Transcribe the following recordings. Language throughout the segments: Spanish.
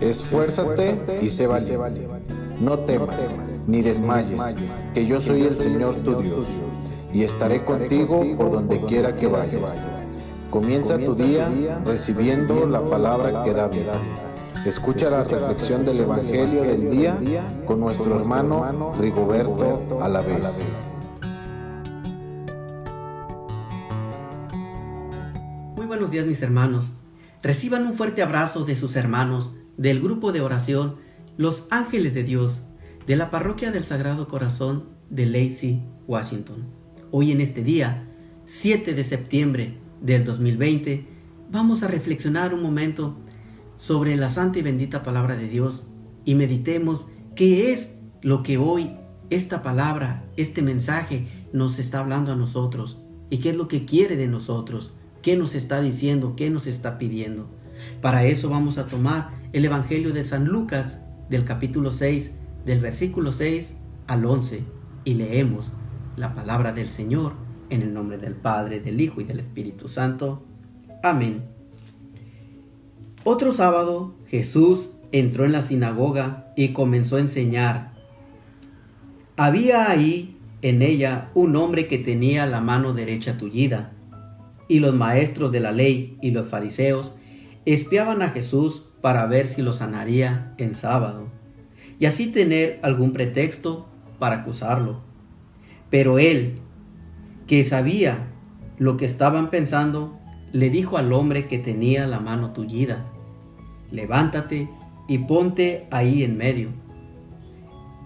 Esfuérzate y sé valiente. No temas, ni desmayes, que yo soy el Señor tu Dios, y estaré contigo por donde quiera que vayas. Comienza tu día recibiendo la palabra que da vida. Escucha la reflexión del Evangelio del día con nuestro hermano Rigoberto Alavés. Muy buenos días, mis hermanos. Reciban un fuerte abrazo de sus hermanos del grupo de oración Los Ángeles de Dios de la Parroquia del Sagrado Corazón de Lacey, Washington. Hoy en este día, 7 de septiembre del 2020, vamos a reflexionar un momento sobre la santa y bendita palabra de Dios y meditemos qué es lo que hoy esta palabra, este mensaje nos está hablando a nosotros y qué es lo que quiere de nosotros, qué nos está diciendo, qué nos está pidiendo. Para eso vamos a tomar el Evangelio de San Lucas del capítulo 6, del versículo 6 al 11 y leemos la palabra del Señor en el nombre del Padre, del Hijo y del Espíritu Santo. Amén. Otro sábado, Jesús entró en la sinagoga y comenzó a enseñar. Había ahí en ella un hombre que tenía la mano derecha tullida, y los maestros de la ley y los fariseos espiaban a Jesús para ver si lo sanaría en sábado, y así tener algún pretexto para acusarlo. Pero él, que sabía lo que estaban pensando, le dijo al hombre que tenía la mano tullida: levántate y ponte ahí en medio.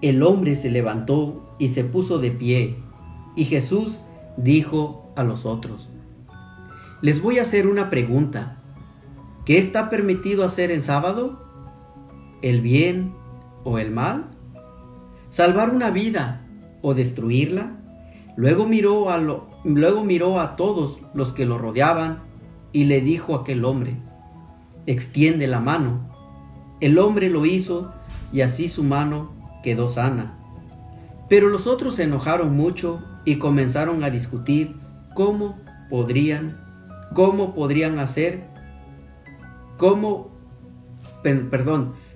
El hombre se levantó y se puso de pie, y Jesús dijo a los otros: les voy a hacer una pregunta. ¿Qué está permitido hacer en sábado? ¿El bien o el mal? ¿Salvar una vida o destruirla? Luego miró a todos los que lo rodeaban y le dijo a aquel hombre: extiende la mano. El hombre lo hizo y así su mano quedó sana. Pero los otros se enojaron mucho y comenzaron a discutir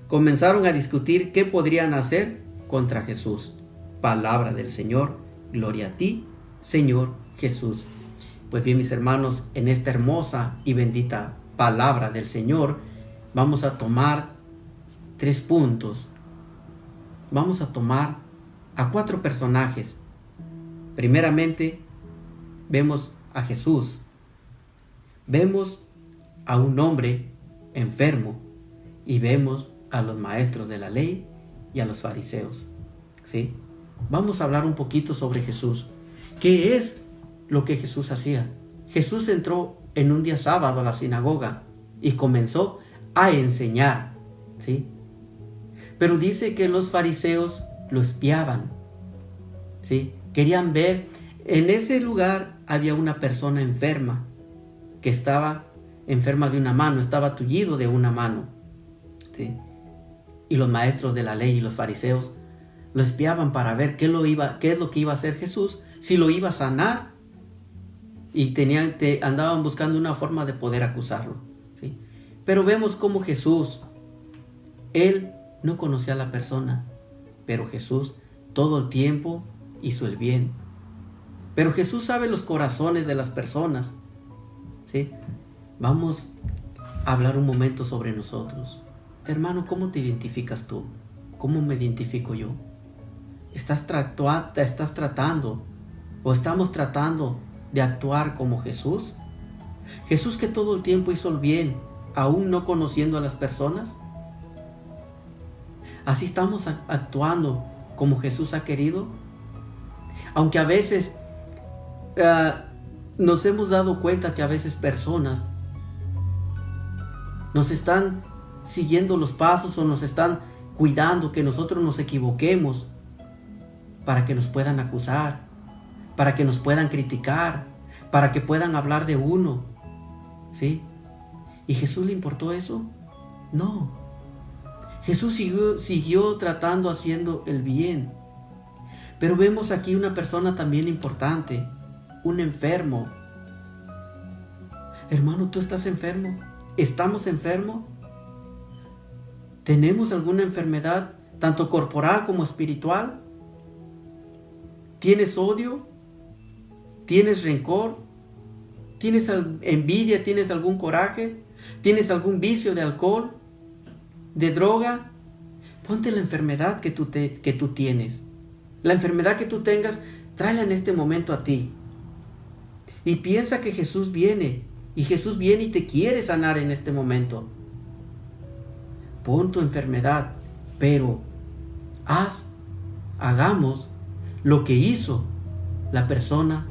comenzaron a discutir qué podrían hacer contra Jesús. Palabra del Señor. Gloria a ti, Señor Jesús. Pues bien, mis hermanos, en esta hermosa y bendita palabra del Señor, vamos a tomar 3 puntos. Vamos a tomar a 4 personajes. Primeramente, vemos a Jesús. Vemos a un hombre enfermo y vemos a los maestros de la ley y a los fariseos. ¿Sí? Vamos a hablar un poquito sobre Jesús. ¿Qué es lo que Jesús hacía? Jesús entró en un día sábado a la sinagoga y comenzó a enseñar. ¿Sí? Pero dice que los fariseos lo espiaban. ¿Sí? Querían ver. En ese lugar había una persona enferma, que estaba enferma de una mano, estaba tullido de una mano. ¿Sí? Y los maestros de la ley y los fariseos lo espiaban para ver qué es lo que iba a hacer Jesús, si lo iba a sanar, y andaban buscando una forma de poder acusarlo. ¿Sí? Pero vemos cómo Jesús, él no conocía a la persona, pero Jesús todo el tiempo hizo el bien. Pero Jesús sabe los corazones de las personas. ¿Sí? Vamos a hablar un momento sobre nosotros. Hermano, ¿cómo te identificas tú? ¿Cómo me identifico yo? ¿Estás tratando o estamos tratando de actuar como Jesús? Jesús, que todo el tiempo hizo el bien, aún no conociendo a las personas. ¿Así estamos actuando como Jesús ha querido? Aunque a veces nos hemos dado cuenta que a veces personas nos están siguiendo los pasos o nos están cuidando que nosotros nos equivoquemos para que nos puedan acusar, para que nos puedan criticar, para que puedan hablar de uno. ¿Sí? ¿Y Jesús le importó eso? No. Jesús siguió haciendo el bien. Pero vemos aquí una persona también importante, un enfermo. Hermano, ¿tú estás enfermo? ¿Estamos enfermos? ¿Tenemos alguna enfermedad, tanto corporal como espiritual? ¿Tienes odio? ¿Tienes rencor? ¿Tienes envidia? ¿Tienes algún coraje? ¿Tienes algún vicio de alcohol? ¿De droga? Ponte la enfermedad que tú tienes. La enfermedad que tú tengas, tráela en este momento a ti. Y piensa que Jesús viene. Y Jesús viene y te quiere sanar en este momento. Pon tu enfermedad, pero hagamos lo que hizo la persona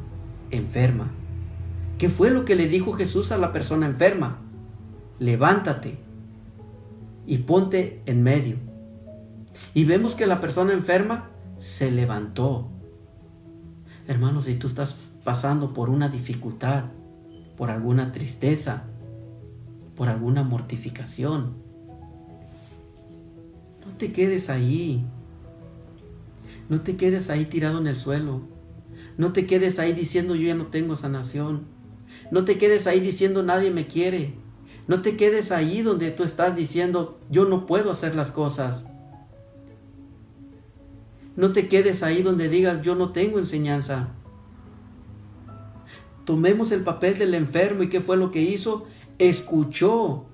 enferma. ¿Qué fue lo que le dijo Jesús a la persona enferma? Levántate y ponte en medio. Y vemos que la persona enferma se levantó. Hermanos, si tú estás pasando por una dificultad, por alguna tristeza, por alguna mortificación, no te quedes ahí. No te quedes ahí tirado en el suelo. No te quedes ahí diciendo yo ya no tengo sanación. No te quedes ahí diciendo nadie me quiere. No te quedes ahí donde tú estás diciendo yo no puedo hacer las cosas. No te quedes ahí donde digas yo no tengo enseñanza. Tomemos el papel del enfermo. ¿Y qué fue lo que hizo? Escuchó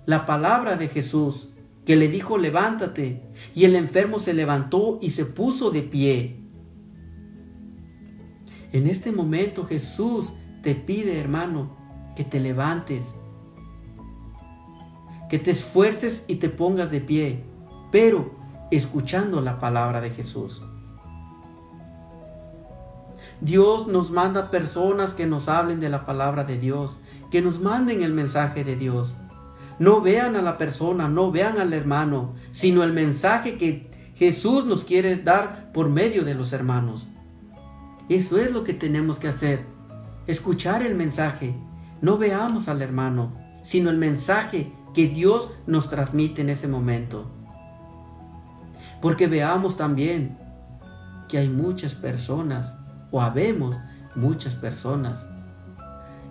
la palabra de Jesús, que le dijo levántate, y el enfermo se levantó y se puso de pie. En este momento Jesús te pide, hermano, que te levantes, que te esfuerces y te pongas de pie, pero escuchando la palabra de Jesús. Dios nos manda personas que nos hablen de la palabra de Dios, que nos manden el mensaje de Dios. No vean a la persona, no vean al hermano, sino el mensaje que Jesús nos quiere dar por medio de los hermanos. Eso es lo que tenemos que hacer, escuchar el mensaje. No veamos al hermano, sino el mensaje que Dios nos transmite en ese momento. Porque veamos también que hay muchas personas, o habemos muchas personas,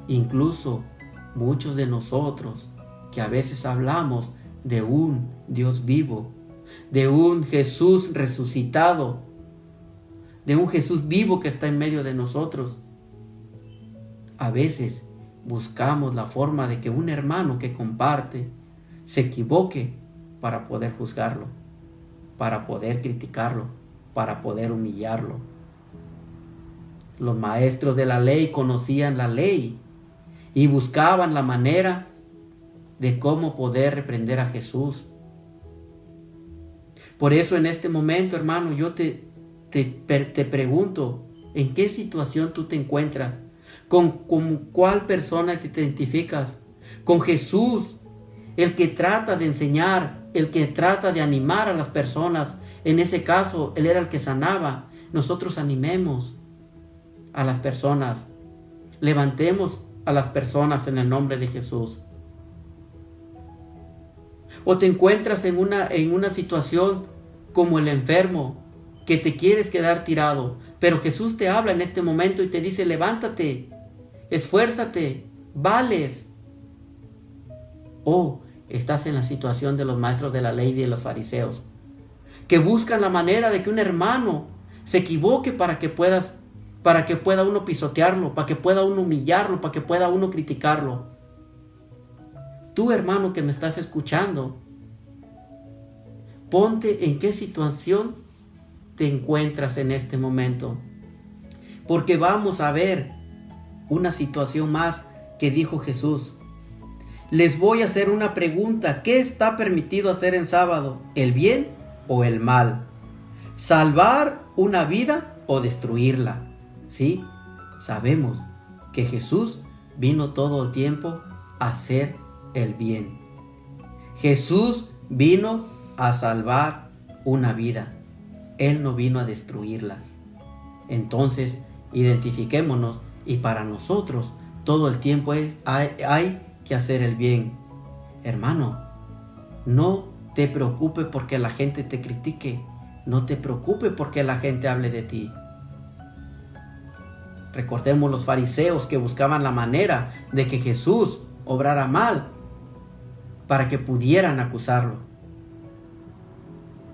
incluso muchos de nosotros, que a veces hablamos de un Dios vivo, de un Jesús resucitado, de un Jesús vivo que está en medio de nosotros. A veces buscamos la forma de que un hermano que comparte se equivoque para poder juzgarlo, para poder criticarlo, para poder humillarlo. Los maestros de la ley conocían la ley y buscaban la manera de cómo poder reprender a Jesús. Por eso en este momento, hermano, yo te pregunto, ¿en qué situación tú te encuentras? ¿Con cuál persona te identificas? ¿Con Jesús, el que trata de enseñar, el que trata de animar a las personas? En ese caso, Él era el que sanaba. Nosotros animemos a las personas. Levantemos a las personas en el nombre de Jesús. O te encuentras en una situación como el enfermo, que te quieres quedar tirado, pero Jesús te habla en este momento y te dice levántate, esfuérzate, vales. O estás en la situación de los maestros de la ley y de los fariseos, que buscan la manera de que un hermano se equivoque para que pueda uno pisotearlo, para que pueda uno humillarlo, para que pueda uno criticarlo. Tú, hermano que me estás escuchando, ponte en qué situación te encuentras en este momento. Porque vamos a ver una situación más que dijo Jesús. Les voy a hacer una pregunta. ¿Qué está permitido hacer en sábado? ¿El bien o el mal? ¿Salvar una vida o destruirla? Sí, sabemos que Jesús vino todo el tiempo a hacer el bien. Jesús vino a salvar una vida. Él no vino a destruirla. Entonces, identifiquémonos y para nosotros todo el tiempo hay que hacer el bien. Hermano, no te preocupes porque la gente te critique. No te preocupes porque la gente hable de ti. Recordemos los fariseos que buscaban la manera de que Jesús obrara mal para que pudieran acusarlo.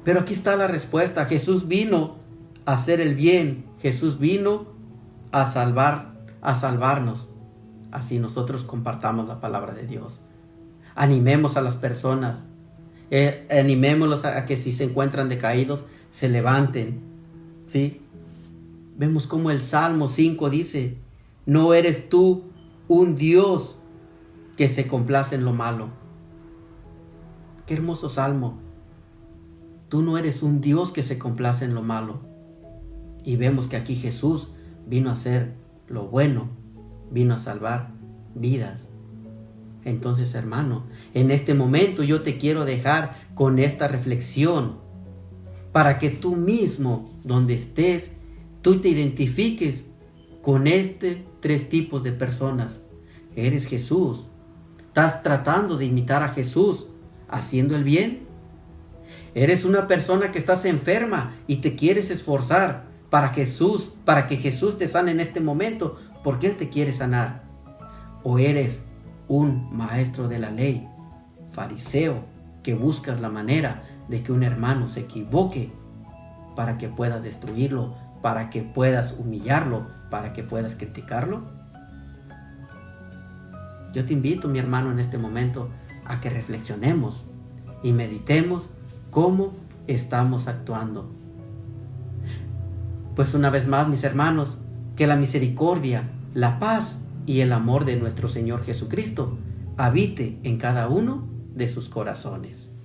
Pero aquí está la respuesta. Jesús vino a hacer el bien. Jesús vino a salvarnos. Así nosotros compartamos la palabra de Dios. Animemos a las personas. Animémoslos a que si se encuentran decaídos, se levanten. ¿Sí? Vemos como el Salmo 5 dice: no eres tú un Dios que se complace en lo malo. Qué hermoso salmo. Tú no eres un Dios que se complace en lo malo. Y vemos que aquí Jesús vino a hacer lo bueno, vino a salvar vidas. Entonces, hermano, en este momento yo te quiero dejar con esta reflexión para que tú mismo, donde estés, tú te identifiques con tres tipos de personas. Eres Jesús. Estás tratando de imitar a Jesús, haciendo el bien. Eres una persona que estás enferma y te quieres esforzar para que Jesús te sane en este momento, porque Él te quiere sanar. O eres un maestro de la ley, fariseo, que buscas la manera de que un hermano se equivoque para que puedas destruirlo, para que puedas humillarlo, para que puedas criticarlo. Yo te invito, mi hermano, en este momento a que reflexionemos y meditemos cómo estamos actuando. Pues una vez más, mis hermanos, que la misericordia, la paz y el amor de nuestro Señor Jesucristo habite en cada uno de sus corazones.